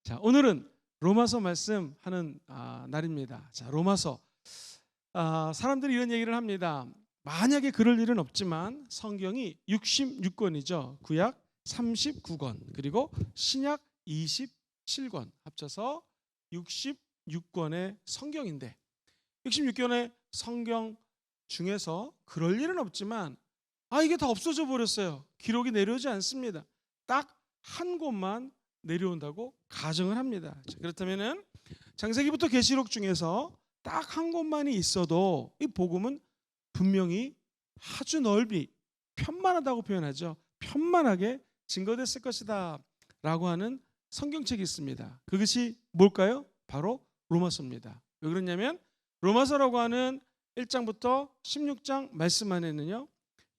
자, 오늘은 로마서 말씀하는 날입니다. 자, 로마서. 사람들이 이런 얘기를 합니다. 만약에 그럴 일은 없지만 성경이 66권이죠. 구약 39권 그리고 신약 27권 합쳐서 66권의 성경인데 66권의 성경 중에서 그럴 일은 없지만 이게 다 없어져 버렸어요. 기록이 내려오지 않습니다. 딱 한 곳만 내려온다고 가정을 합니다. 그렇다면은 창세기부터 계시록 중에서 딱 한 곳만이 있어도 이 복음은 분명히 아주 넓이 편만하다고 표현하죠. 편만하게 증거됐을 것이다 라고 하는 성경책이 있습니다. 그것이 뭘까요? 바로 로마서입니다. 왜 그러냐면 로마서라고 하는 1장부터 16장 말씀 안에는요,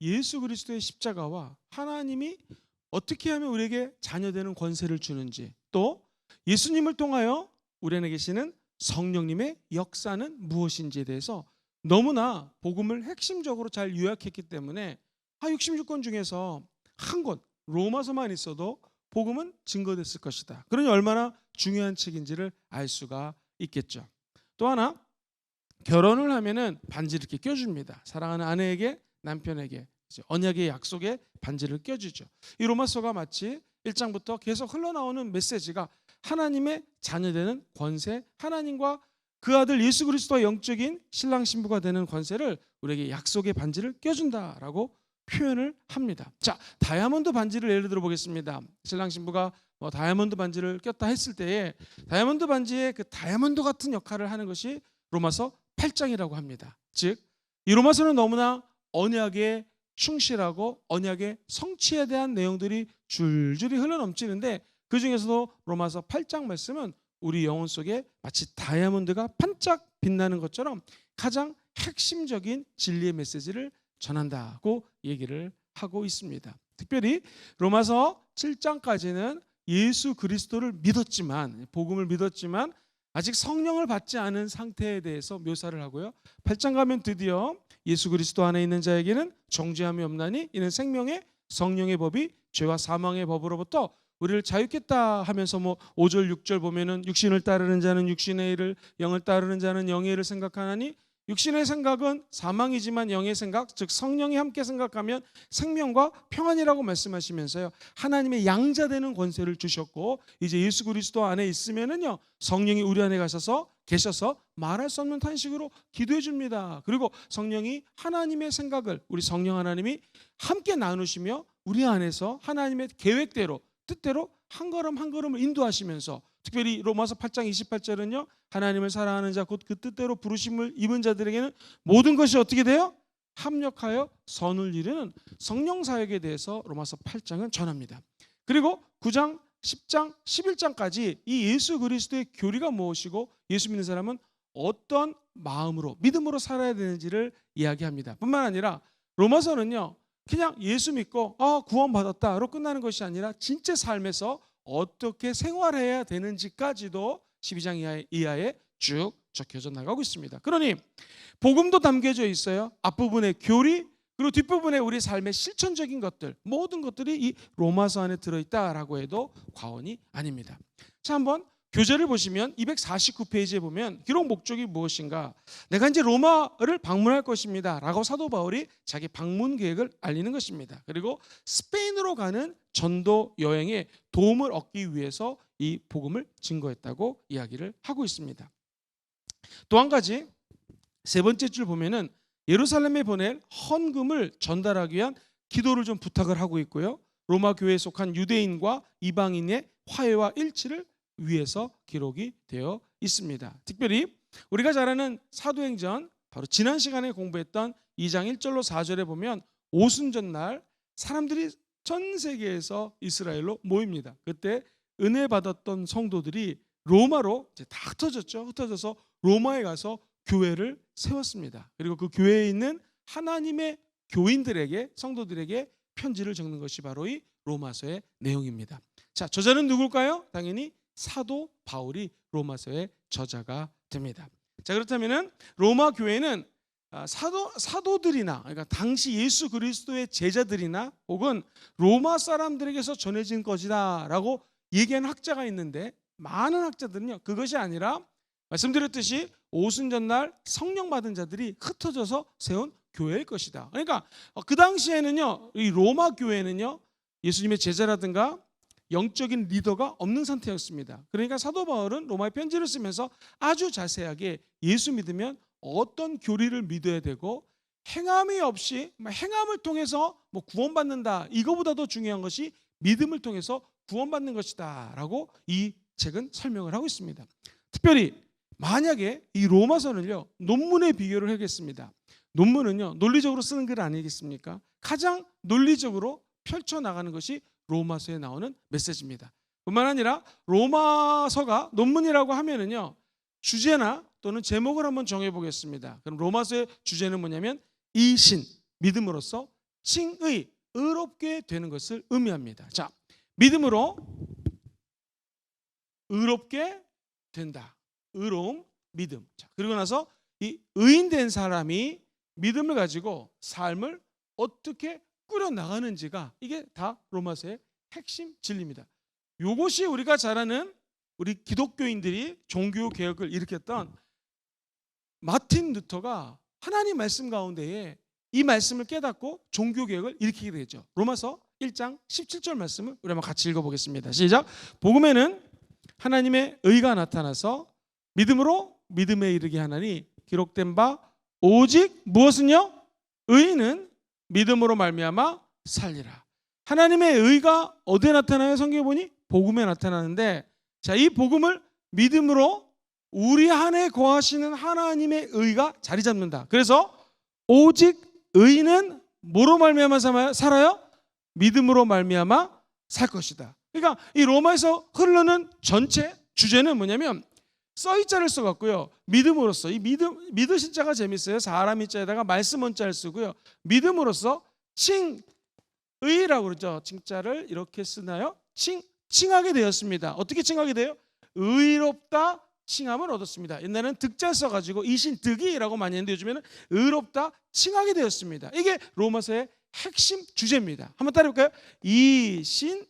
예수 그리스도의 십자가와 하나님이 어떻게 하면 우리에게 자녀되는 권세를 주는지, 또 예수님을 통하여 우리 안에 계시는 성령님의 역사는 무엇인지에 대해서 너무나 복음을 핵심적으로 잘 요약했기 때문에 66권 중에서 한 권 로마서만 있어도 복음은 증거됐을 것이다. 그러니 얼마나 중요한 책인지를 알 수가 있겠죠. 또 하나, 결혼을 하면은 반지를 이렇게 껴줍니다. 사랑하는 아내에게, 남편에게 언약의 약속에 반지를 껴주죠. 이 로마서가 마치 1장부터 계속 흘러나오는 메시지가 하나님의 자녀되는 권세, 하나님과 그 아들 예수 그리스도와 영적인 신랑 신부가 되는 권세를 우리에게 약속의 반지를 껴준다라고 표현을 합니다. 자, 다이아몬드 반지를 예를 들어 보겠습니다. 신랑 신부가 다이아몬드 반지를 꼈다 했을 때에 다이아몬드 반지의 그 다이아몬드 같은 역할을 하는 것이 로마서 8장이라고 합니다. 즉, 이 로마서는 너무나 언약의 충실하고 언약의 성취에 대한 내용들이 줄줄이 흘러넘치는데 그 중에서도 로마서 8장 말씀은 우리 영혼 속에 마치 다이아몬드가 반짝 빛나는 것처럼 가장 핵심적인 진리의 메시지를 전한다고 얘기를 하고 있습니다. 특별히 로마서 7장까지는 예수 그리스도를 믿었지만, 복음을 믿었지만 아직 성령을 받지 않은 상태에 대해서 묘사를 하고요. 8장 가면 드디어 예수 그리스도 안에 있는 자에게는 정죄함이 없나니 이는 생명의 성령의 법이 죄와 사망의 법으로부터 우리를 자유했다 하면서 5절 6절 보면은 육신을 따르는 자는 육신의 일을, 영을 따르는 자는 영의 일을 생각하나니 육신의 생각은 사망이지만 영의 생각, 즉 성령이 함께 생각하면 생명과 평안이라고 말씀하시면서요, 하나님의 양자되는 권세를 주셨고 이제 예수 그리스도 안에 있으면은요, 성령이 우리 안에 계셔서 말할 수 없는 탄식으로 기도해 줍니다. 그리고 성령이 하나님의 생각을 우리 성령 하나님이 함께 나누시며 우리 안에서 하나님의 계획대로, 뜻대로 한 걸음 한 걸음을 인도하시면서, 특별히 로마서 8장 28절은요, 하나님을 사랑하는 자 곧 그 뜻대로 부르심을 입은 자들에게는 모든 것이 어떻게 돼요? 합력하여 선을 이루는 성령 사역에 대해서 로마서 8장은 전합니다. 그리고 9장, 10장, 11장까지 이 예수 그리스도의 교리가 무엇이고 예수 믿는 사람은 어떤 마음으로, 믿음으로 살아야 되는지를 이야기합니다. 뿐만 아니라 로마서는요, 그냥 예수 믿고 구원받았다로 끝나는 것이 아니라 진짜 삶에서 어떻게 생활해야 되는지까지도 12장 이하에 쭉 적혀져 나가고 있습니다. 그러니 복음도 담겨져 있어요. 앞부분의 교리, 그리고 뒷부분에 우리 삶의 실천적인 것들, 모든 것들이 이 로마서 안에 들어있다라고 해도 과언이 아닙니다. 자, 한번 교재를 보시면 249페이지에 보면 기록 목적이 무엇인가, 내가 이제 로마를 방문할 것입니다 라고 사도 바울이 자기 방문 계획을 알리는 것입니다. 그리고 스페인으로 가는 전도 여행에 도움을 얻기 위해서 이 복음을 증거했다고 이야기를 하고 있습니다. 또 한 가지, 세 번째 줄 보면은 예루살렘에 보낼 헌금을 전달하기 위한 기도를 좀 부탁을 하고 있고요, 로마 교회에 속한 유대인과 이방인의 화해와 일치를 위해서 기록이 되어 있습니다. 특별히 우리가 잘 아는 사도행전, 바로 지난 시간에 공부했던 2장 1절로 4절에 보면 오순절날 사람들이 전 세계에서 이스라엘로 모입니다. 그때 은혜 받았던 성도들이 로마로 이제 다 흩어져서 로마에 가서 교회를 세웠습니다. 그리고 그 교회에 있는 하나님의 교인들에게, 성도들에게 편지를 적는 것이 바로 이 로마서의 내용입니다. 자, 저자는 누굴까요? 당연히 사도 바울이 로마서의 저자가 됩니다. 자, 그렇다면은 로마 교회는 사도들이나, 그러니까 당시 예수 그리스도의 제자들이나 혹은 로마 사람들에게서 전해진 것이다라고 얘기하는 학자가 있는데 많은 학자들은요, 그것이 아니라 말씀드렸듯이 오순절날 성령 받은 자들이 흩어져서 세운 교회일 것이다. 그러니까 그 당시에는요, 이 로마 교회는요, 예수님의 제자라든가 영적인 리더가 없는 상태였습니다. 그러니까 사도 바울은 로마에 편지를 쓰면서 아주 자세하게 예수 믿으면 어떤 교리를 믿어야 되고, 행함이 없이 행함을 통해서 구원받는다, 이거보다도 중요한 것이 믿음을 통해서 구원받는 것이다 라고 이 책은 설명을 하고 있습니다. 특별히 만약에 이 로마서는요, 논문에 비교를 하겠습니다. 논문은요, 논리적으로 쓰는 글 아니겠습니까? 가장 논리적으로 펼쳐나가는 것이 로마서에 나오는 메시지입니다. 뿐만 아니라 로마서가 논문이라고 하면은요, 주제나 또는 제목을 한번 정해보겠습니다. 그럼 로마서의 주제는 뭐냐면 이신, 믿음으로써 칭의, 의롭게 되는 것을 의미합니다. 자, 믿음으로 의롭게 된다. 의로움, 믿음. 자, 그리고 나서 이 의인된 사람이 믿음을 가지고 삶을 어떻게 꾸려나가는지가, 이게 다 로마서의 핵심 진리입니다. 이것이 우리가 잘 아는 우리 기독교인들이 종교개혁을 일으켰던 마틴 루터가 하나님 말씀 가운데에 이 말씀을 깨닫고 종교개혁을 일으키게 되죠. 로마서 1장 17절 말씀을 우리 한번 같이 읽어보겠습니다. 시작. 복음에는 하나님의 의가 나타나서 믿음으로 믿음에 이르게 하나니 기록된 바 오직 무엇은요? 의인은 믿음으로 말미암아 살리라. 하나님의 의가 어디에 나타나요? 성경에 보니 복음에 나타나는데, 자, 이 복음을 믿음으로 우리 안에 거하시는 하나님의 의가 자리 잡는다. 그래서 오직 의인은 뭐로 말미암아 살아요? 믿음으로 말미암아 살 것이다. 그러니까 이 로마에서 흐르는 전체 주제는 뭐냐면 써이자를 써갖고요, 믿음으로써, 이 믿으신 자가 재밌어요. 사람이 자에다가 말씀 원자를 쓰고요, 믿음으로써 칭의라고 그러죠. 칭자를 이렇게 쓰나요? 칭하게 되었습니다. 어떻게 칭하게 돼요? 의롭다 칭함을 얻었습니다. 옛날에는 득자 써가지고 이신 득이라고 많이 했는데 요즘에는 의롭다 칭하게 되었습니다. 이게 로마서의 핵심 주제입니다. 한번 따라해볼까요? 이신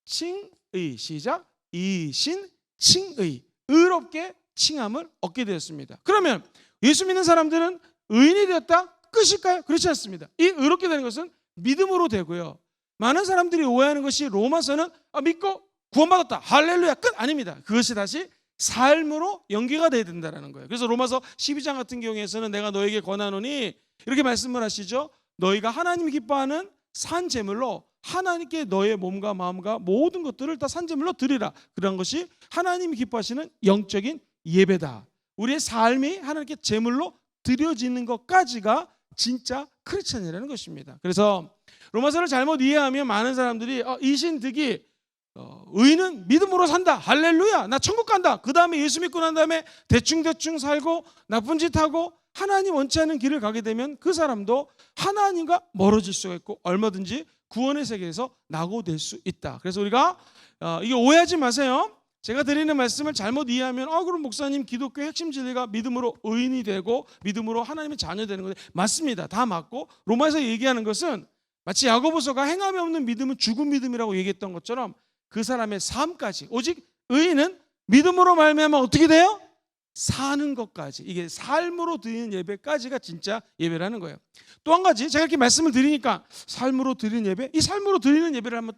칭의. 시작. 이신 칭의. 의롭게 칭함을 얻게 되었습니다. 그러면 예수 믿는 사람들은 의인이 되었다 끝일까요? 그렇지 않습니다. 이 의롭게 되는 것은 믿음으로 되고요, 많은 사람들이 오해하는 것이 로마서는 믿고 구원받았다, 할렐루야, 끝. 아닙니다. 그것이 다시 삶으로 연계가 돼야 된다는 거예요. 그래서 로마서 12장 같은 경우에서는 내가 너에게 권하노니 이렇게 말씀을 하시죠. 너희가 하나님이 기뻐하는 산 제물로 하나님께 너의 몸과 마음과 모든 것들을 다 산제물로 드리라. 그런 것이 하나님이 기뻐하시는 영적인 예배다. 우리의 삶이 하나님께 제물로 드려지는 것까지가 진짜 크리스천이라는 것입니다. 그래서 로마서를 잘못 이해하면 많은 사람들이 이신득이 의인은 믿음으로 산다, 할렐루야, 나 천국 간다, 그 다음에 예수 믿고 난 다음에 대충 살고 나쁜 짓 하고 하나님 원치 않는 길을 가게 되면 그 사람도 하나님과 멀어질 수가 있고 얼마든지 구원의 세계에서 낙오될 수 있다. 그래서 우리가 이게 오해하지 마세요. 제가 드리는 말씀을 잘못 이해하면 그럼 목사님 기독교의 핵심 진리가 믿음으로 의인이 되고 믿음으로 하나님의 자녀 되는 건데, 맞습니다. 다 맞고 로마에서 얘기하는 것은 마치 야고보서가 행함이 없는 믿음은 죽은 믿음이라고 얘기했던 것처럼 그 사람의 삶까지, 오직 의인은 믿음으로 말미암아 어떻게 돼요? 사는 것까지, 이게 삶으로 드리는 예배까지가 진짜 예배라는 거예요. 또 한 가지, 제가 이렇게 말씀을 드리니까 삶으로 드리는 예배, 이 삶으로 드리는 예배를 한번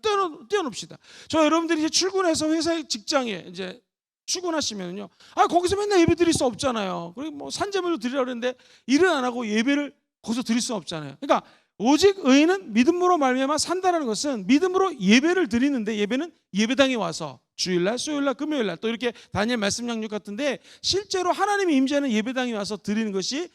떼어놓읍시다. 저 여러분들이 이제 출근해서 회사 직장에 이제 출근하시면요, 거기서 맨날 예배 드릴 수 없잖아요. 그리고 산제물도 드리라고 그러는데 일을 안 하고 예배를 거기서 드릴 수 없잖아요. 그러니까 오직 의인은 믿음으로 말미암아 산다라는 것은 믿음으로 예배를 드리는데, 예배는 예배당에 와서 주일날, 수요일날, 금요일날 또 이렇게 다니엘 말씀 양육 같은데 실제로 하나님이 임재하는 예배당에 와서 드리는 것이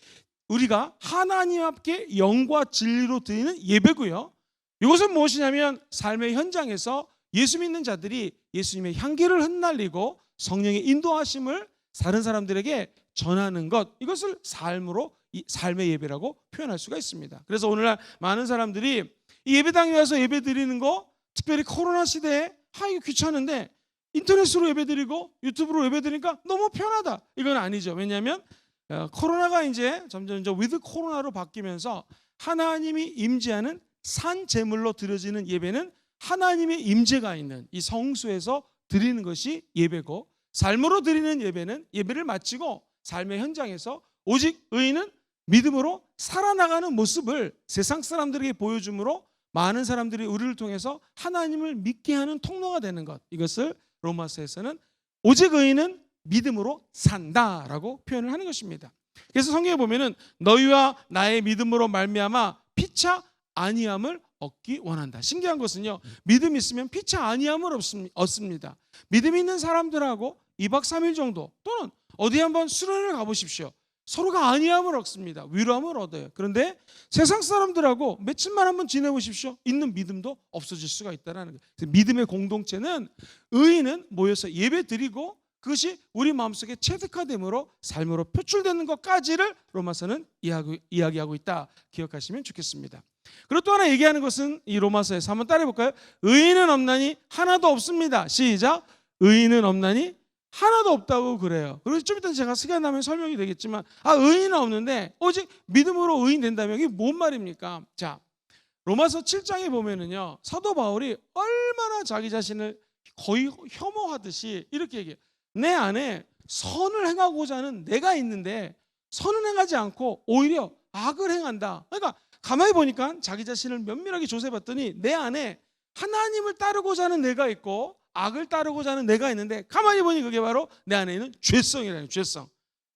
우리가 하나님 앞에 영과 진리로 드리는 예배고요. 이것은 무엇이냐면 삶의 현장에서 예수 믿는 자들이 예수님의 향기를 흩날리고 성령의 인도하심을 다른 사람들에게 전하는 것, 이것을 삶의 예배라고 표현할 수가 있습니다. 그래서 오늘날 많은 사람들이 이 예배당에 와서 예배 드리는 거, 특별히 코로나 시대에 이거 귀찮은데 인터넷으로 예배드리고 유튜브로 예배드리니까 너무 편하다, 이건 아니죠. 왜냐하면 코로나가 이제 점점 위드 코로나로 바뀌면서 하나님이 임재하는 산 제물로 드려지는 예배는 하나님의 임재가 있는 이 성수에서 드리는 것이 예배고, 삶으로 드리는 예배는 예배를 마치고 삶의 현장에서 오직 의인은 믿음으로 살아나가는 모습을 세상 사람들에게 보여줌으로 많은 사람들이 우리를 통해서 하나님을 믿게 하는 통로가 되는 것, 이것을 로마서에서는 오직 의인은 믿음으로 산다라고 표현을 하는 것입니다. 그래서 성경에 보면은 너희와 나의 믿음으로 말미암아 피차 아니함을 얻기 원한다. 신기한 것은요, 믿음이 있으면 피차 아니함을 얻습니다. 믿음 있는 사람들하고 2박 3일 정도 또는 어디 한번 수련을 가보십시오. 서로가 아니함을 얻습니다. 위로함을 얻어요. 그런데 세상 사람들하고 며칠만 한번 지내보십시오. 있는 믿음도 없어질 수가 있다는 거예요. 믿음의 공동체는 의인은 모여서 예배 드리고 그것이 우리 마음속에 체득화됨으로 삶으로 표출되는 것까지를 로마서는 이야기하고 있다. 기억하시면 좋겠습니다. 그리고 또 하나 얘기하는 것은 이 로마서에서 한번 따라해 볼까요? 의인은 없나니 하나도 없습니다. 시작. 의인은 없나니 하나도 없다고 그래요. 그래서 좀 이따 제가 시간 나면 설명이 되겠지만, 의인은 없는데 오직 믿음으로 의인 된다면 이게 뭔 말입니까? 자, 로마서 7장에 보면은요, 사도 바울이 얼마나 자기 자신을 거의 혐오하듯이 이렇게 얘기해요. 내 안에 선을 행하고자 하는 내가 있는데 선을 행하지 않고 오히려 악을 행한다. 그러니까 가만히 보니까 자기 자신을 면밀하게 조사해봤더니 내 안에 하나님을 따르고자 하는 내가 있고 악을 따르고자 하는 내가 있는데, 가만히 보니 그게 바로 내 안에 있는 죄성이라는 죄성.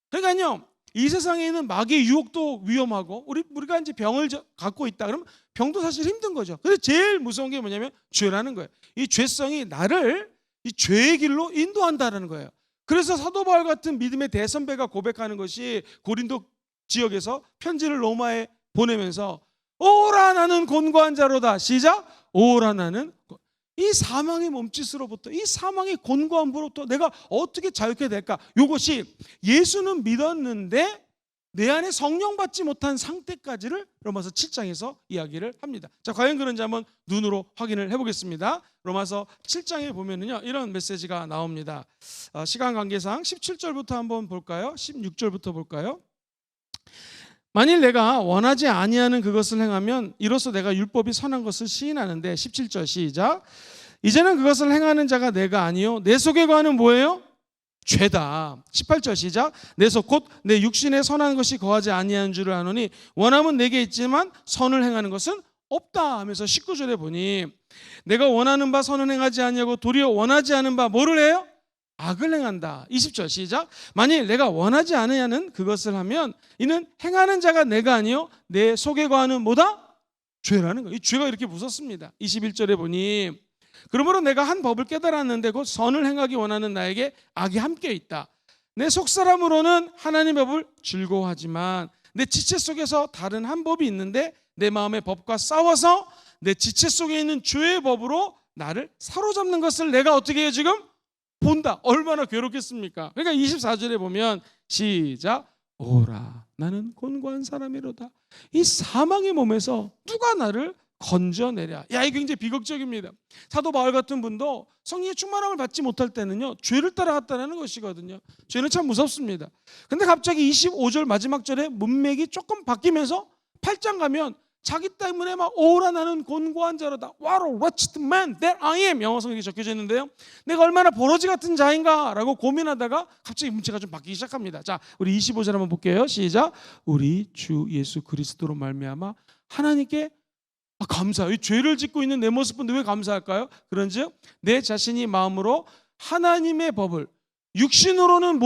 그러니까요, 이 세상에 있는 마귀의 유혹도 위험하고 우리가 이제 병을 갖고 있다 그러면 병도 사실 힘든 거죠. 그래서 제일 무서운 게 뭐냐면 죄라는 거예요. 이 죄성이 나를 이 죄의 길로 인도한다는 거예요. 그래서 사도 바울 같은 믿음의 대선배가 고백하는 것이 고린도 지역에서 편지를 로마에 보내면서 오라 나는 곤고한 자로다. 시작. 오라 나는 이 사망의 몸짓으로부터, 이 사망의 곤고함으로부터 내가 어떻게 자유케 될까? 이것이 예수는 믿었는데 내 안에 성령 받지 못한 상태까지를 로마서 7장에서 이야기를 합니다. 자, 과연 그런지 한번 눈으로 확인을 해보겠습니다. 로마서 7장에 보면은요, 이런 메시지가 나옵니다. 시간 관계상 17절부터 한번 볼까요? 16절부터 볼까요? 만일 내가 원하지 아니하는 그것을 행하면 이로써 내가 율법이 선한 것을 시인하는데, 17절 시작. 이제는 그것을 행하는 자가 내가 아니요 내 속에 거하는 뭐예요? 죄다. 18절 시작. 내 속 곧 내 육신에 선한 것이 거하지 아니하는 줄을 아노니 원함은 내게 있지만 선을 행하는 것은 없다 하면서 19절에 보니 내가 원하는 바 선을 행하지 아니하고 도리어 원하지 않은 바 뭐를 해요? 악을 행한다. 20절 시작. 만일 내가 원하지 않으냐는 그것을 하면 이는 행하는 자가 내가 아니요 내 속에 거하는 뭐다? 죄라는 거예요. 이 죄가 이렇게 무섭습니다. 21절에 보니 그러므로 내가 한 법을 깨달았는데 곧 선을 행하기 원하는 나에게 악이 함께 있다. 내 속사람으로는 하나님의 법을 즐거워하지만 내 지체 속에서 다른 한 법이 있는데 내 마음의 법과 싸워서 내 지체 속에 있는 죄의 법으로 나를 사로잡는 것을 내가 어떻게 해요 지금? 본다. 얼마나 괴롭겠습니까? 그러니까 24절에 보면 시작. 오라 나는 곤고한 사람이로다. 이 사망의 몸에서 누가 나를 건져내랴. 야, 이게 굉장히 비극적입니다. 사도 바울 같은 분도 성령의 충만함을 받지 못할 때는요, 죄를 따라갔다는 것이거든요. 죄는 참 무섭습니다. 근데 갑자기 25절 마지막 절에 문맥이 조금 바뀌면서 8장 가면 자기 때문에 막 오라 나는 곤고한 자로다. What a wretched man that I am. 영어 성경에 적혀져 있는데요, 내가 얼마나 버러지 같은 자인가 라고 고민하다가 갑자기 문체가 좀 바뀌기 시작합니다. 자, 우리 25절 한번 볼게요. 시작. 우리 주 예수 그리스도로 말미암아 하나님께 감사. 이 죄를 짓고 있는 내 모습 본데 왜 감사할까요? 그런즉 내 자신이 마음으로 하나님의 법을, 육신으로는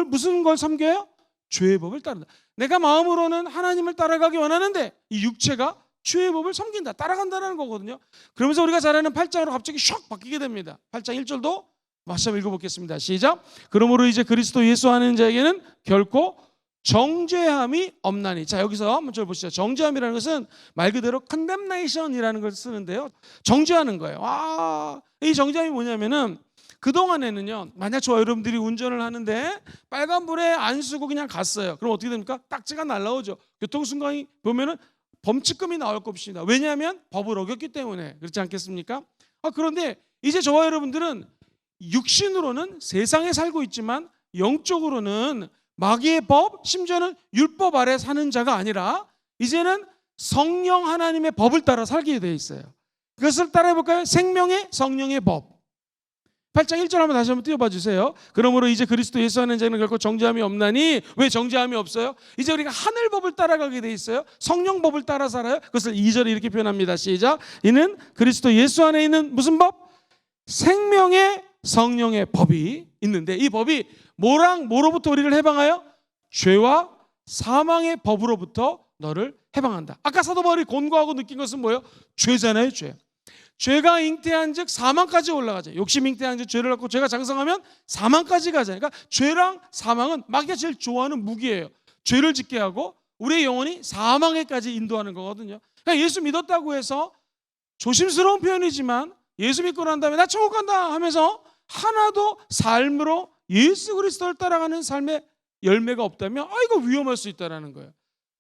무슨 걸 섬겨요? 죄의 법을 따른다. 내가 마음으로는 하나님을 따라가기 원하는데 이 육체가 죄의 법을 섬긴다, 따라간다는 거거든요. 그러면서 우리가 잘 아는 8장으로 갑자기 샥 바뀌게 됩니다. 8장 1절도 다시 한번 읽어보겠습니다. 시작. 그러므로 이제 그리스도 예수 하는 자에게는 결코 정죄함이 없나니. 자, 여기서 한번 좀 보시죠. 정죄함이라는 것은 말 그대로 condemnation이라는 걸 쓰는데요, 정죄하는 거예요. 이 정죄함이 뭐냐면은 그동안에는요, 만약 저와 여러분들이 운전을 하는데 빨간불에 안 쓰고 그냥 갔어요. 그럼 어떻게 됩니까? 딱지가 날라오죠. 교통순간이 보면은 범칙금이 나올 것입니다. 왜냐하면 법을 어겼기 때문에. 그렇지 않겠습니까? 그런데 이제 저와 여러분들은 육신으로는 세상에 살고 있지만 영적으로는 마귀의 법, 심지어는 율법 아래 사는 자가 아니라 이제는 성령 하나님의 법을 따라 살게 되어 있어요. 그것을 따라해 볼까요? 생명의 성령의 법. 8장 1절 한번 다시 한번 띄워봐 주세요. 그러므로 이제 그리스도 예수 안에 자는 결코 정죄함이 없나니. 왜 정죄함이 없어요? 이제 우리가 하늘법을 따라가게 돼 있어요. 성령법을 따라 살아요. 그것을 2절에 이렇게 표현합니다. 시작. 이는 그리스도 예수 안에 있는 무슨 법? 생명의 성령의 법이 있는데, 이 법이 뭐로부터 우리를 해방하여? 죄와 사망의 법으로부터 너를 해방한다. 아까 사도 바울이 권고하고 느낀 것은 뭐예요? 죄잖아요. 죄. 죄가 잉태한 즉 사망까지 올라가죠. 욕심 잉태한 즉 죄를 갖고 죄가 장성하면 사망까지 가잖아요. 그러니까 죄랑 사망은 마귀가 제일 좋아하는 무기예요. 죄를 짓게 하고 우리의 영혼이 사망에까지 인도하는 거거든요. 그러니까 예수 믿었다고 해서, 조심스러운 표현이지만 예수 믿고 난 다음에 나 천국 간다 하면서 하나도 삶으로 예수 그리스도를 따라가는 삶의 열매가 없다면 이거 위험할 수 있다는 거예요.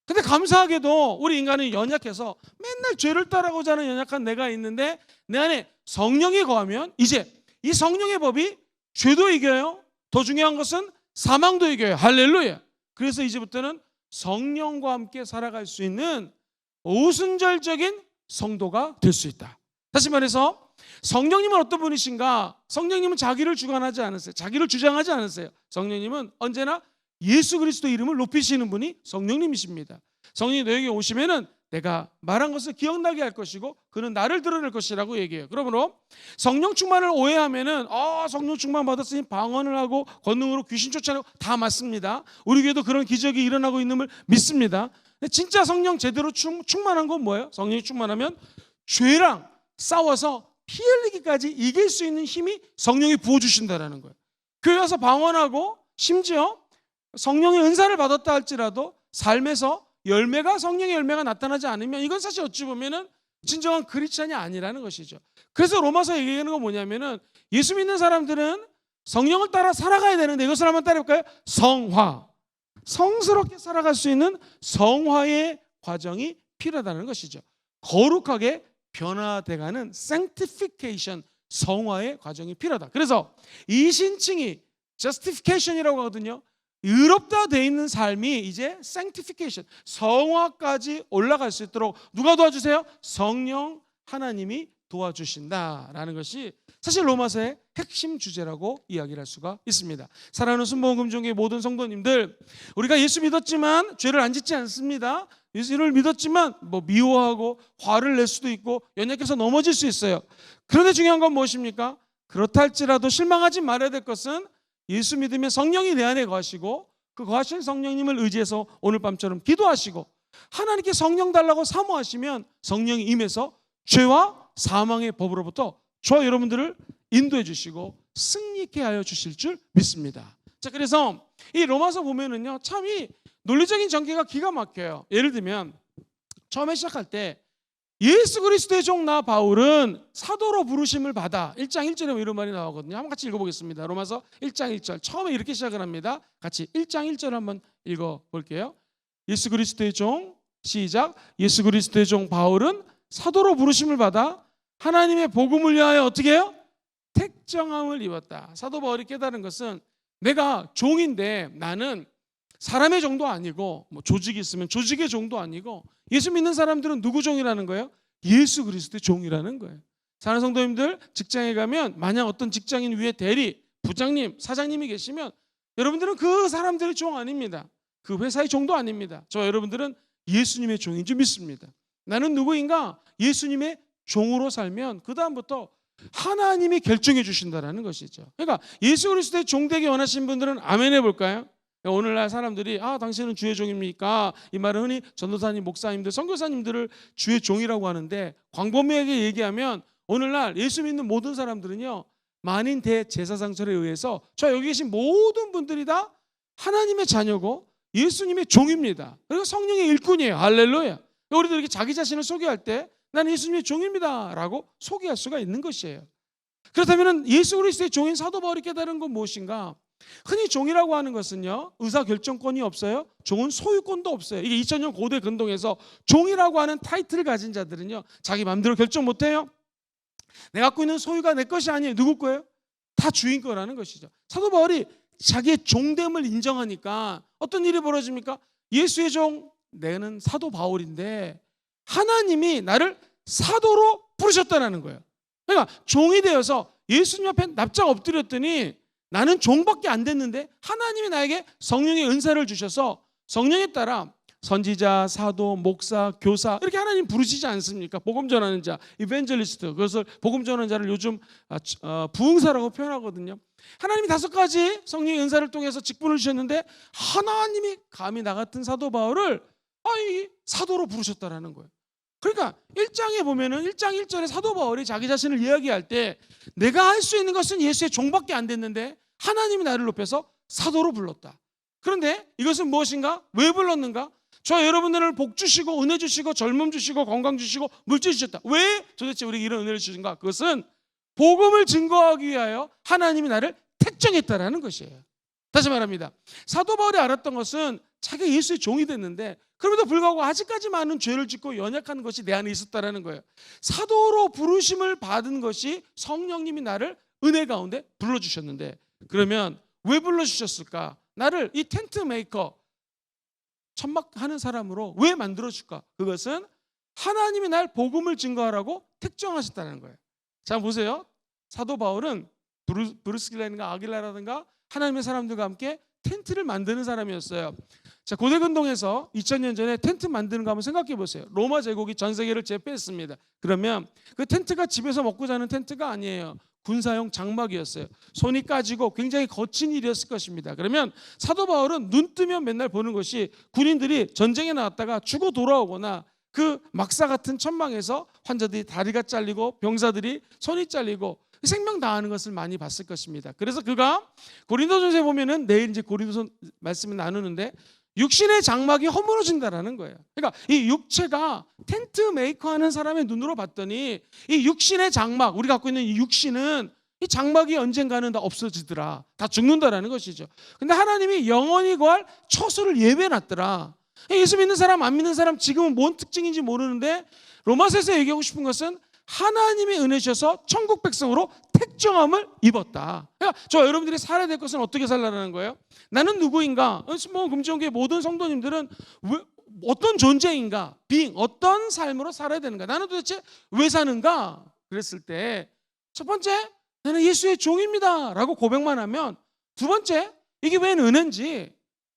근데 감사하게도 우리 인간은 연약해서 맨날 죄를 따라가고자 하는 연약한 내가 있는데, 내 안에 성령이 거하면 이제 이 성령의 법이 죄도 이겨요. 더 중요한 것은 사망도 이겨요. 할렐루야. 그래서 이제부터는 성령과 함께 살아갈 수 있는 오순절적인 성도가 될 수 있다. 다시 말해서 성령님은 어떤 분이신가? 성령님은 자기를 주관하지 않으세요. 자기를 주장하지 않으세요. 성령님은 언제나 예수 그리스도 이름을 높이시는 분이 성령님이십니다. 성령이 너에게 오시면은 내가 말한 것을 기억나게 할 것이고 그는 나를 드러낼 것이라고 얘기해요. 그러므로 성령 충만을 오해하면은 성령 충만 받았으니 방언을 하고 권능으로 귀신 쫓아내고, 다 맞습니다. 우리 교회도 그런 기적이 일어나고 있는 걸 믿습니다. 근데 진짜 성령 제대로 충만한 건 뭐예요? 성령이 충만하면 죄랑 싸워서 피 흘리기까지 이길 수 있는 힘이 성령이 부어주신다는 거예요. 교회 와서 방언하고 심지어 성령의 은사를 받았다 할지라도 삶에서 성령의 열매가 나타나지 않으면 이건 사실 어찌 보면은 진정한 크리스찬이 아니라는 것이죠. 그래서 로마서 얘기하는 건 뭐냐면은, 예수 믿는 사람들은 성령을 따라 살아가야 되는데 이것을 한번 따라해볼까요? 성화. 성스럽게 살아갈 수 있는 성화의 과정이 필요하다는 것이죠. 거룩하게 변화돼가는 sanctification, 성화의 과정이 필요하다. 그래서 이 신칭이 justification이라고 하거든요. 의롭다 돼 있는 삶이 이제 sanctification, 성화까지 올라갈 수 있도록 누가 도와주세요? 성령 하나님이 도와주신다라는 것이 사실 로마서의 핵심 주제라고 이야기를 할 수가 있습니다. 사랑하는 순복음종교의 모든 성도님들, 우리가 예수 믿었지만 죄를 안 짓지 않습니다. 예수를 믿었지만 미워하고 화를 낼 수도 있고 연약해서 넘어질 수 있어요. 그런데 중요한 건 무엇입니까? 그렇다 할지라도 실망하지 말아야 될 것은, 예수 믿으면 성령이 내 안에 거하시고 그 거하신 성령님을 의지해서 오늘 밤처럼 기도하시고 하나님께 성령 달라고 사모하시면 성령이 임해서 죄와 사망의 법으로부터 저와 여러분들을 인도해 주시고 승리케 하여 주실 줄 믿습니다. 자, 그래서 이 로마서 보면은요, 참 이 논리적인 전개가 기가 막혀요. 예를 들면 처음에 시작할 때 예수 그리스도의 종 나 바울은 사도로 부르심을 받아, 1장 1절에 이런 말이 나오거든요. 한번 같이 읽어보겠습니다. 로마서 1장 1절 처음에 이렇게 시작을 합니다. 같이 1장 1절 한번 읽어볼게요. 예수 그리스도의 종, 시작. 예수 그리스도의 종 바울은 사도로 부르심을 받아 하나님의 복음을 위하여 어떻게 해요? 택정함을 입었다. 사도 바울이 깨달은 것은, 내가 종인데 나는 사람의 종도 아니고 조직이 있으면 조직의 종도 아니고, 예수 믿는 사람들은 누구 종이라는 거예요? 예수 그리스도의 종이라는 거예요. 사랑하는 성도님들, 직장에 가면 만약 어떤 직장인 위에 대리, 부장님, 사장님이 계시면 여러분들은 그 사람들의 종 아닙니다. 그 회사의 종도 아닙니다. 저와 여러분들은 예수님의 종인 줄 믿습니다. 나는 누구인가? 예수님의 종으로 살면 그 다음부터 하나님이 결정해 주신다는 것이죠. 그러니까 예수 그리스도의 종 되기 원하시는 분들은 아멘 해볼까요? 오늘날 사람들이 당신은 주의 종입니까? 이 말은 흔히 전도사님, 목사님들, 선교사님들을 주의 종이라고 하는데, 광범위하게 얘기하면 오늘날 예수 믿는 모든 사람들은요, 만인 대제사장설에 의해서 저 여기 계신 모든 분들이 다 하나님의 자녀고 예수님의 종입니다. 그리고 성령의 일꾼이에요. 할렐루야. 우리도 이렇게 자기 자신을 소개할 때 나는 예수님의 종입니다 라고 소개할 수가 있는 것이에요. 그렇다면 예수 그리스도의 종인 사도 바울이 깨달은 건 무엇인가? 흔히 종이라고 하는 것은요, 의사결정권이 없어요. 종은 소유권도 없어요. 이게 2000년 고대 근동에서 종이라고 하는 타이틀을 가진 자들은요, 자기 마음대로 결정 못해요. 내가 갖고 있는 소유가 내 것이 아니에요. 누구 거예요? 다 주인 거라는 것이죠. 사도 바울이 자기의 종됨을 인정하니까 어떤 일이 벌어집니까? 예수의 종, 내는 사도 바울인데 하나님이 나를 사도로 부르셨다는 거예요. 그러니까 종이 되어서 예수님 앞에 납작 엎드렸더니 나는 종밖에 안 됐는데 하나님이 나에게 성령의 은사를 주셔서 성령에 따라 선지자, 사도, 목사, 교사 이렇게 하나님 부르시지 않습니까? 복음 전하는 자, 이벤젤리스트. 그것을 복음 전하는 자를 요즘 부흥사라고 표현하거든요. 하나님이 5가지 성령의 은사를 통해서 직분을 주셨는데 하나님이 감히 나 같은 사도 바울을 사도로 부르셨다라는 거예요. 그러니까 1장에 보면은 1장 1절에 사도 바울이 자기 자신을 이야기할 때 내가 할 수 있는 것은 예수의 종밖에 안 됐는데 하나님이 나를 높여서 사도로 불렀다. 그런데 이것은 무엇인가? 왜 불렀는가? 저 여러분들을 복 주시고 은혜 주시고 젊음 주시고 건강 주시고 물질 주셨다. 왜 도대체 우리에게 이런 은혜를 주신가? 그것은 복음을 증거하기 위하여 하나님이 나를 택정했다라는 것이에요. 다시 말합니다. 사도 바울이 알았던 것은 자기가 예수의 종이 됐는데 그럼에도 불구하고 아직까지 많은 죄를 짓고 연약한 것이 내 안에 있었다라는 거예요. 사도로 부르심을 받은 것이 성령님이 나를 은혜 가운데 불러주셨는데 그러면 왜 불러주셨을까? 나를 이 텐트 메이커 천막하는 사람으로 왜 만들어줄까? 그것은 하나님이 날 복음을 증거하라고 택정하셨다는 거예요. 자 보세요. 사도 바울은 브루스길라든가 아길라라든가 하나님의 사람들과 함께 텐트를 만드는 사람이었어요. 자 고대 근동에서 2000년 전에 텐트 만드는 거 한번 생각해 보세요. 로마 제국이 전 세계를 제패했습니다. 그러면 그 텐트가 집에서 먹고 자는 텐트가 아니에요. 군사용 장막이었어요. 손이 까지고 굉장히 거친 일이었을 것입니다. 그러면 사도 바울은 눈 뜨면 맨날 보는 것이 군인들이 전쟁에 나갔다가 죽어 돌아오거나 그 막사 같은 천막에서 환자들이 다리가 잘리고 병사들이 손이 잘리고 생명 당하는 것을 많이 봤을 것입니다. 그래서 그가 고린도전서에 보면은 내일 이제 고린도서 말씀을 나누는데 육신의 장막이 허물어진다라는 거예요. 그러니까 이 육체가 텐트 메이커 하는 사람의 눈으로 봤더니 이 육신의 장막, 우리가 갖고 있는 이 육신은 이 장막이 언젠가는 다 없어지더라. 다 죽는다라는 것이죠. 근데 하나님이 영원히 거할 처소를 예배해놨더라. 예수 믿는 사람 안 믿는 사람 지금은 뭔 특징인지 모르는데 로마서에서 얘기하고 싶은 것은 하나님의 은혜 주셔서 천국 백성으로 택정함을 입었다. 그러니까 저 여러분들이 살아야 될 것은 어떻게 살라는 거예요? 나는 누구인가? 금지원교회 모든 성도님들은 어떤 존재인가? 어떤 삶으로 살아야 되는가? 나는 도대체 왜 사는가? 그랬을 때 첫 번째, 나는 예수의 종입니다 라고 고백만 하면, 두 번째, 이게 왜 은혜인지,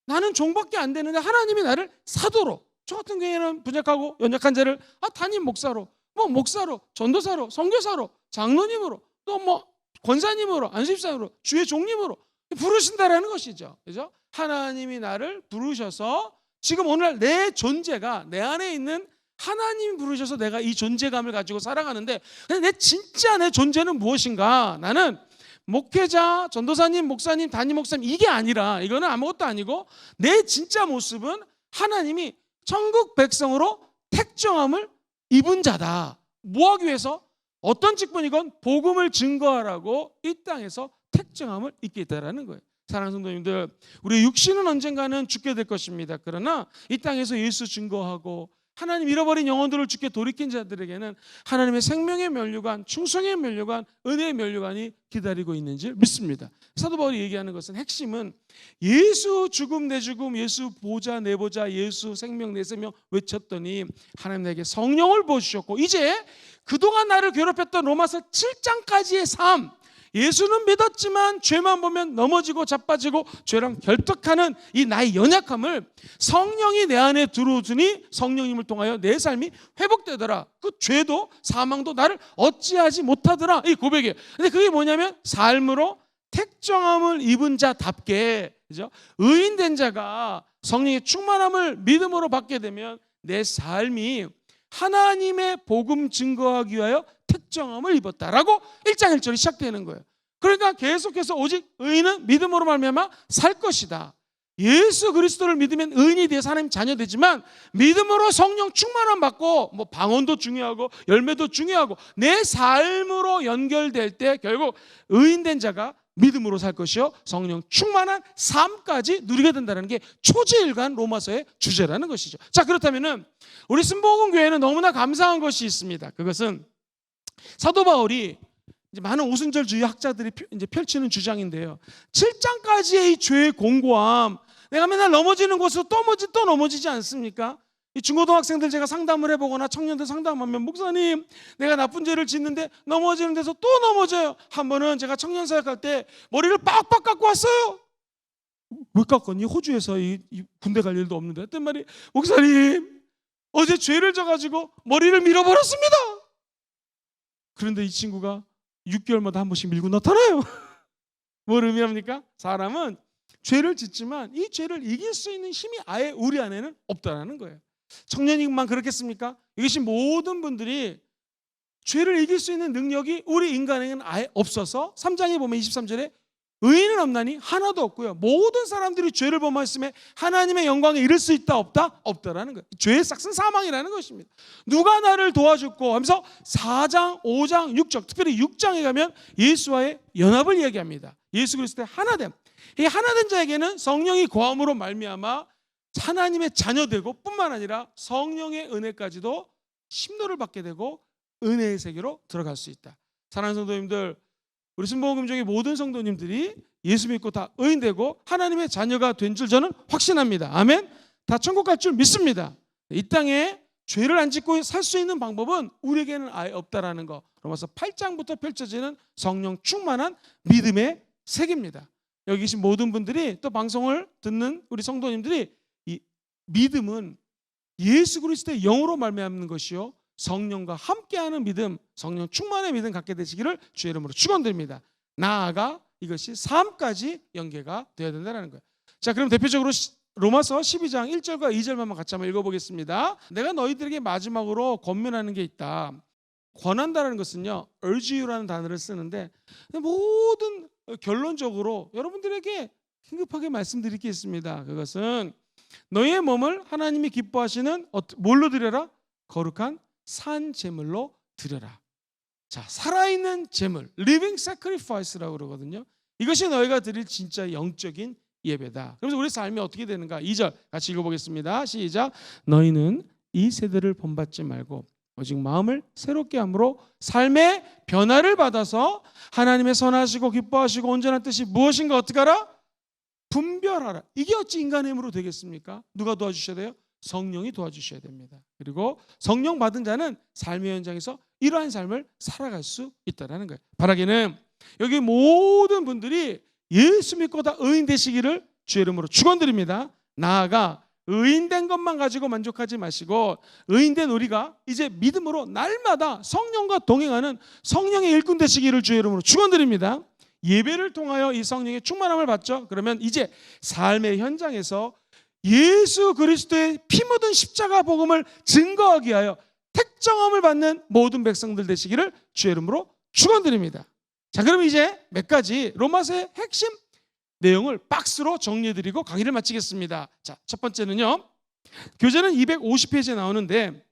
나는 종밖에 안 되는데 하나님이 나를 사도로, 저 같은 경우에는 분약하고 연약한 자를 담임 목사로, 목사로, 전도사로, 선교사로, 장로님으로, 또 권사님으로, 안수집사님으로, 주의 종님으로 부르신다라는 것이죠. 그죠? 하나님이 나를 부르셔서 지금 오늘 내 존재가 내 안에 있는 하나님이 부르셔서 내가 이 존재감을 가지고 살아가는데, 진짜 내 존재는 무엇인가? 나는 목회자, 전도사님, 목사님, 담임 목사님 이게 아니라, 이거는 아무것도 아니고 내 진짜 모습은 하나님이 천국 백성으로 택정함을 입은 자다. 뭐하기 위해서? 어떤 직분이건 복음을 증거하라고 이 땅에서 택정함을 입게 있다라는 거예요. 사랑하는 성도님들, 우리 육신은 언젠가는 죽게 될 것입니다. 그러나 이 땅에서 예수 증거하고 하나님 잃어버린 영혼들을 주께 돌이킨 자들에게는 하나님의 생명의 면류관, 충성의 면류관, 은혜의 면류관이 기다리고 있는지 믿습니다. 사도 바울이 얘기하는 것은, 핵심은 예수 죽음 내 죽음, 예수 보자 내 보자, 예수 생명 내 생명 외쳤더니 하나님 내게 성령을 부어주셨고, 이제 그동안 나를 괴롭혔던 로마서 7장까지의 삶, 예수는 믿었지만 죄만 보면 넘어지고 자빠지고 죄랑 결탁하는 이 나의 연약함을 성령이 내 안에 들어오더니 성령님을 통하여 내 삶이 회복되더라. 그 죄도 사망도 나를 어찌하지 못하더라. 이 고백이에요. 근데 그게 뭐냐면 삶으로 택정함을 입은 자답게, 그죠? 의인된 자가 성령의 충만함을 믿음으로 받게 되면 내 삶이 하나님의 복음 증거하기 위하여 택정함을 입었다라고 1장 1절이 시작되는 거예요. 그러니까 계속해서 오직 의인은 믿음으로 말미암아 살 것이다. 예수 그리스도를 믿으면 의인이 돼서 하나님 자녀 되지만, 믿음으로 성령 충만함 받고 방언도 중요하고 열매도 중요하고 내 삶으로 연결될 때 결국 의인된 자가 믿음으로 살 것이요 성령 충만한 삶까지 누리게 된다는 게 초지일관 로마서의 주제라는 것이죠. 자, 그렇다면은 우리 순복음 교회는 너무나 감사한 것이 있습니다. 그것은 사도 바울이 이제 많은 오순절주의 학자들이 이제 펼치는 주장인데요. 7장까지의 이 죄의 공고함, 내가 맨날 넘어지는 곳으로 또 넘어지지 않습니까? 이 중고등학생들 제가 상담을 해보거나 청년들 상담하면, 목사님 내가 나쁜 죄를 짓는데 넘어지는 데서 또 넘어져요. 한 번은 제가 청년 사역할 때 머리를 빡빡 깎고 왔어요. 왜 깎았니? 호주에서 이 군대 갈 일도 없는데. 했던 말이, 목사님 어제 죄를 져가지고 머리를 밀어버렸습니다. 그런데 이 친구가 6개월마다 한 번씩 밀고 나타나요. 뭘 의미합니까? 사람은 죄를 짓지만 이 죄를 이길 수 있는 힘이 아예 우리 안에는 없다라는 거예요. 청년이만 그렇겠습니까? 이것이 모든 분들이 죄를 이길 수 있는 능력이 우리 인간에게는 아예 없어서 3장에 보면 23절에 의인은 없나니 하나도 없고요. 모든 사람들이 죄를 범하였음에 하나님의 영광에 이를 수 있다 없다? 없다라는 거예요. 죄의 싹은 사망이라는 것입니다. 누가 나를 도와줬고 하면서 4장, 5장, 6장, 특별히 6장에 가면 예수와의 연합을 이야기합니다. 예수 그리스도의 하나됨. 이 하나된 자에게는 성령이 거함으로 말미암아 하나님의 자녀되고 뿐만 아니라 성령의 은혜까지도 심노를 받게 되고 은혜의 세계로 들어갈 수 있다. 사랑하는 성도님들, 우리 순복음교회 모든 성도님들이 예수 믿고 다 의인되고 하나님의 자녀가 된 줄 저는 확신합니다. 아멘. 다 천국 갈 줄 믿습니다. 이 땅에 죄를 안 짓고 살 수 있는 방법은 우리에게는 아예 없다라는 거. 로마서 8장부터 펼쳐지는 성령 충만한 믿음의 세계입니다. 여기 계신 모든 분들이, 또 방송을 듣는 우리 성도님들이, 이 믿음은 예수 그리스도의 영으로 말미암는 것이요 성령과 함께하는 믿음, 성령 충만의 믿음 갖게 되시기를 주의 이름으로 축원드립니다. 나아가 이것이 삶까지 연계가 되어야 된다는 거예요. 자, 그럼 대표적으로 로마서 12장 1절과 2절만 같이 한번 읽어보겠습니다. 내가 너희들에게 마지막으로 권면하는 게 있다. 권한다는 것은요, urge you라는 단어를 쓰는데, 모든 결론적으로 여러분들에게 긴급하게 말씀드리겠습니다. 그것은 너희의 몸을 하나님이 기뻐하시는 뭘로 드려라? 거룩한 산 제물로 드려라. 자, 살아있는 제물, living sacrifice라고 그러거든요. 이것이 너희가 드릴 진짜 영적인 예배다. 그래서 우리 삶이 어떻게 되는가? 2절 같이 읽어보겠습니다. 시작. 너희는 이 세대를 본받지 말고 오직 마음을 새롭게 함으로 삶의 변화를 받아서 하나님의 선하시고 기뻐하시고 온전한 뜻이 무엇인가 어떻게 하라? 분별하라. 이게 어찌 인간의 힘으로 되겠습니까? 누가 도와주셔야 돼요? 성령이 도와주셔야 됩니다. 그리고 성령 받은 자는 삶의 현장에서 이러한 삶을 살아갈 수 있다는 거예요. 바라기는 여기 모든 분들이 예수 믿고 다 의인 되시기를 주의 이름으로 축원드립니다. 나아가 의인된 것만 가지고 만족하지 마시고 의인된 우리가 이제 믿음으로 날마다 성령과 동행하는 성령의 일꾼 되시기를 주의 이름으로 축원드립니다. 예배를 통하여 이 성령의 충만함을 받죠. 그러면 이제 삶의 현장에서 예수 그리스도의 피 묻은 십자가 복음을 증거하기 위하여 택정함을 받는 모든 백성들 되시기를 주의 이름으로 축원드립니다. 자, 그럼 이제 몇 가지 로마서의 핵심 내용을 박스로 정리해드리고 강의를 마치겠습니다. 자, 첫 번째는요, 교재는 250페이지에 나오는데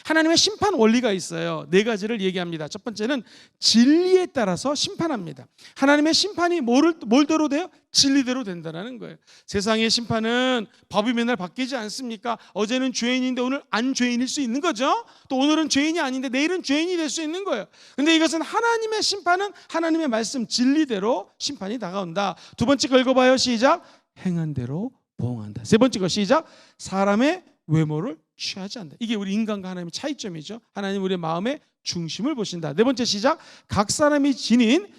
하나님의 심판 원리가 있어요. 네 가지를 얘기합니다. 첫 번째는 진리에 따라서 심판합니다. 하나님의 심판이 뭘대로 돼요? 진리대로 된다는 거예요. 세상의 심판은 법이 맨날 바뀌지 않습니까? 어제는 죄인인데 오늘 안 죄인일 수 있는 거죠. 또 오늘은 죄인이 아닌데 내일은 죄인이 될 수 있는 거예요. 근데 이것은 하나님의 심판은 하나님의 말씀 진리대로 심판이 다가온다. 두 번째 거 읽어봐요. 시작. 행한 대로 보응한다. 세 번째 거 시작. 사람의 외모를 취하지 않는다. 이게 우리 인간과 하나님의 차이점이죠. 하나님 우리의 마음의 중심을 보신다. 네 번째 시작. 각 사람이 지닌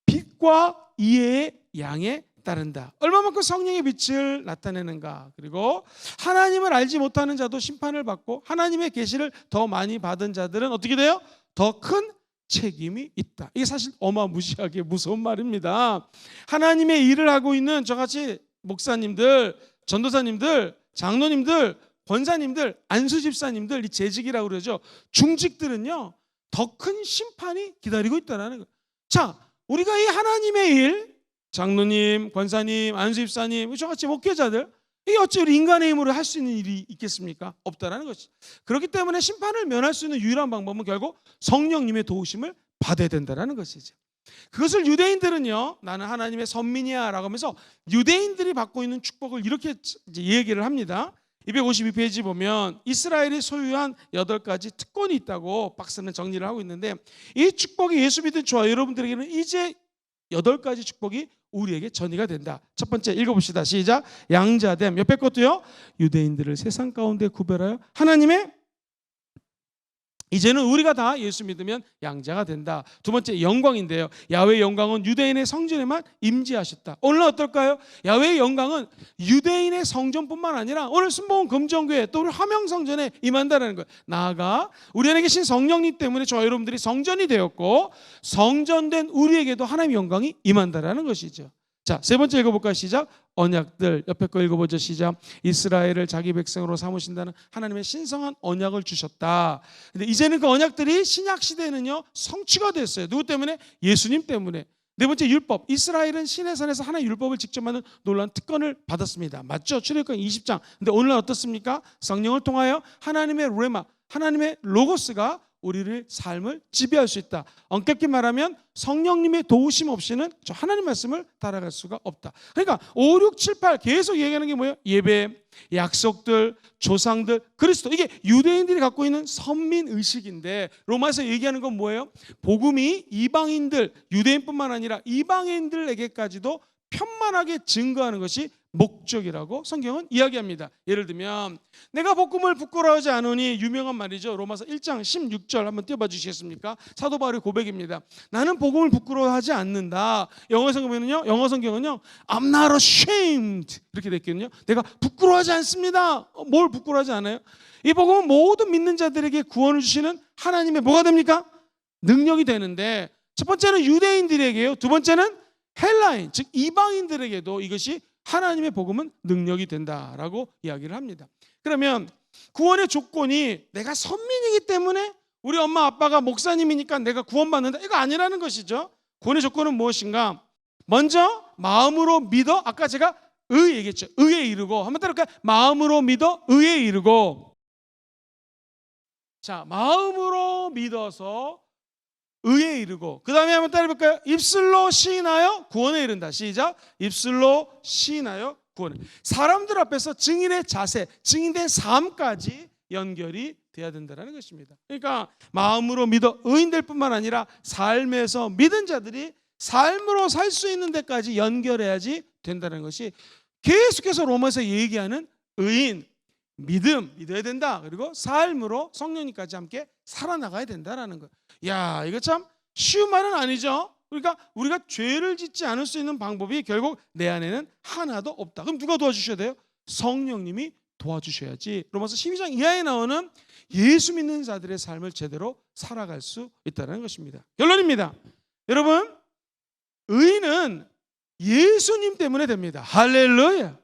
빛과 이해의 양에 따른다. 얼마만큼 성령의 빛을 나타내는가. 그리고 하나님을 알지 못하는 자도 심판을 받고 하나님의 계시를 더 많이 받은 자들은 어떻게 돼요? 더 큰 책임이 있다. 이게 사실 어마무시하게 무서운 말입니다. 하나님의 일을 하고 있는 저같이 목사님들, 전도사님들, 장로님들, 권사님들, 안수집사님들, 이 재직이라고 그러죠. 중직들은요, 더 큰 심판이 기다리고 있다는 거예요. 자, 우리가 이 하나님의 일, 장로님, 권사님, 안수집사님, 저같이 목회자들, 이게 어찌 우리 인간의 힘으로 할 수 있는 일이 있겠습니까? 없다라는 것이. 그렇기 때문에 심판을 면할 수 있는 유일한 방법은 결국 성령님의 도우심을 받아야 된다는 것이죠. 그것을 유대인들은요, 나는 하나님의 선민이야 라고 하면서 유대인들이 받고 있는 축복을 이렇게 이제 얘기를 합니다. 252페이지 보면 이스라엘이 소유한 8가지 특권이 있다고 박스는 정리를 하고 있는데, 이 축복이 예수 믿은 저와 여러분들에게는 이제 8가지 축복이 우리에게 전이가 된다. 첫 번째 읽어봅시다. 시작. 양자됨. 옆에 것도요. 유대인들을 세상 가운데 구별하여 하나님의, 이제는 우리가 다 예수 믿으면 양자가 된다. 두 번째 영광인데요. 야훼의 영광은 유대인의 성전에만 임재하셨다. 오늘은 어떨까요? 야훼의 영광은 유대인의 성전뿐만 아니라 오늘 순복음 금정교회 또 우리 화명성전에 임한다는 거예요. 나아가 우리 안에 계신 성령님 때문에 저 여러분들이 성전이 되었고 성전된 우리에게도 하나님의 영광이 임한다라는 것이죠. 자, 세 번째 읽어볼까요? 시작. 언약들. 옆에 거 읽어보죠. 시작. 이스라엘을 자기 백성으로 삼으신다는 하나님의 신성한 언약을 주셨다. 근데 이제는 그 언약들이 신약 시대에는요 성취가 됐어요. 누구 때문에? 예수님 때문에. 네 번째 율법. 이스라엘은 시내산에서 하나의 율법을 직접 만든 놀라운 특권을 받았습니다. 맞죠? 출애굽기 20장. 근데 오늘은 어떻습니까? 성령을 통하여 하나님의 레마, 하나님의 로고스가 우리를 삶을 지배할 수 있다. 엄격히 말하면 성령님의 도우심 없이는 저 하나님 말씀을 따라갈 수가 없다. 그러니까 5, 6, 7, 8 계속 얘기하는 게 뭐예요? 예배, 약속들, 조상들, 그리스도. 이게 유대인들이 갖고 있는 선민의식인데 로마에서 얘기하는 건 뭐예요? 복음이 이방인들, 유대인뿐만 아니라 이방인들에게까지도 편만하게 증거하는 것이 목적이라고 성경은 이야기합니다. 예를 들면 내가 복음을 부끄러워하지 않으니 유명한 말이죠. 로마서 1장 16절 한번 띄워봐 주시겠습니까? 사도 바울의 고백입니다. 나는 복음을 부끄러워하지 않는다. 영어 성경은요 I'm not ashamed 이렇게 됐거든요. 내가 부끄러워하지 않습니다. 뭘 부끄러워하지 않아요? 이 복음은 모든 믿는 자들에게 구원을 주시는 하나님의 뭐가 됩니까? 능력이 되는데 첫 번째는 유대인들에게요. 두 번째는 헬라인 즉 이방인들에게도 이것이 하나님의 복음은 능력이 된다라고 이야기를 합니다. 그러면 구원의 조건이 내가 선민이기 때문에 우리 엄마 아빠가 목사님이니까 내가 구원받는다 이거 아니라는 것이죠. 구원의 조건은 무엇인가? 먼저 마음으로 믿어. 아까 제가 의 얘기했죠. 의에 이르고. 한번 따라할까요? 마음으로 믿어 의에 이르고. 자, 마음으로 믿어서 의에 이르고. 그 다음에 한번 따라해볼까요? 입술로 시인하여 구원에 이른다. 시작. 입술로 시인하여 구원에. 사람들 앞에서 증인의 자세, 증인된 삶까지 연결이 돼야 된다는 것입니다. 그러니까 마음으로 믿어 의인될 뿐만 아니라 삶에서 믿은 자들이 삶으로 살 수 있는 데까지 연결해야지 된다는 것이 계속해서 로마에서 얘기하는 의인, 믿어야 된다. 그리고 삶으로 성령님까지 함께 살아나가야 된다는 거예요. 야, 이거 참 쉬운 말은 아니죠. 그러니까 우리가 죄를 짓지 않을 수 있는 방법이 결국 내 안에는 하나도 없다. 그럼 누가 도와주셔야 돼요? 성령님이 도와주셔야지. 로마서 12장 이하에 나오는 예수 믿는 자들의 삶을 제대로 살아갈 수 있다는 것입니다. 결론입니다. 여러분, 의인은 예수님 때문에 됩니다. 할렐루야.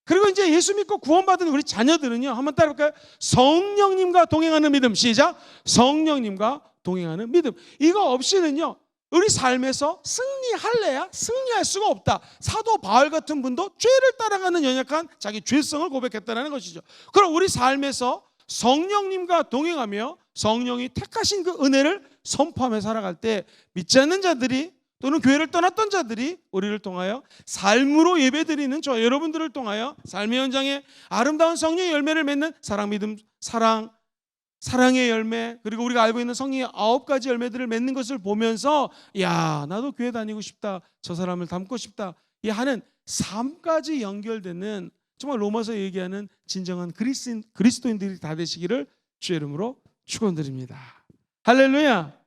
그리고 이제 예수 믿고 구원받은 우리 자녀들은요, 한번 따라볼까요? 성령님과 동행하는 믿음. 시작. 성령님과 동행하는 믿음. 이거 없이는요 우리 삶에서 승리할래야 승리할 수가 없다. 사도 바울 같은 분도 죄를 따라가는 연약한 자기 죄성을 고백했다는 것이죠. 그럼 우리 삶에서 성령님과 동행하며 성령이 택하신 그 은혜를 선포하며 살아갈 때 믿지 않는 자들이 또는 교회를 떠났던 자들이 우리를 통하여 삶으로 예배드리는 저 여러분들을 통하여 삶의 현장에 아름다운 성령의 열매를 맺는 사랑, 믿음, 사랑의 열매, 그리고 우리가 알고 있는 성령의 9가지 열매들을 맺는 것을 보면서 야, 나도 교회 다니고 싶다, 저 사람을 닮고 싶다 이 하는 삶까지 연결되는 정말 로마서 얘기하는 진정한 그리스도인들이 다 되시기를 주의 이름으로 축원드립니다. 할렐루야.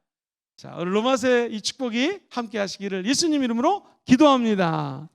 자, 오늘 로마서의 이 축복이 함께 하시기를 예수님 이름으로 기도합니다.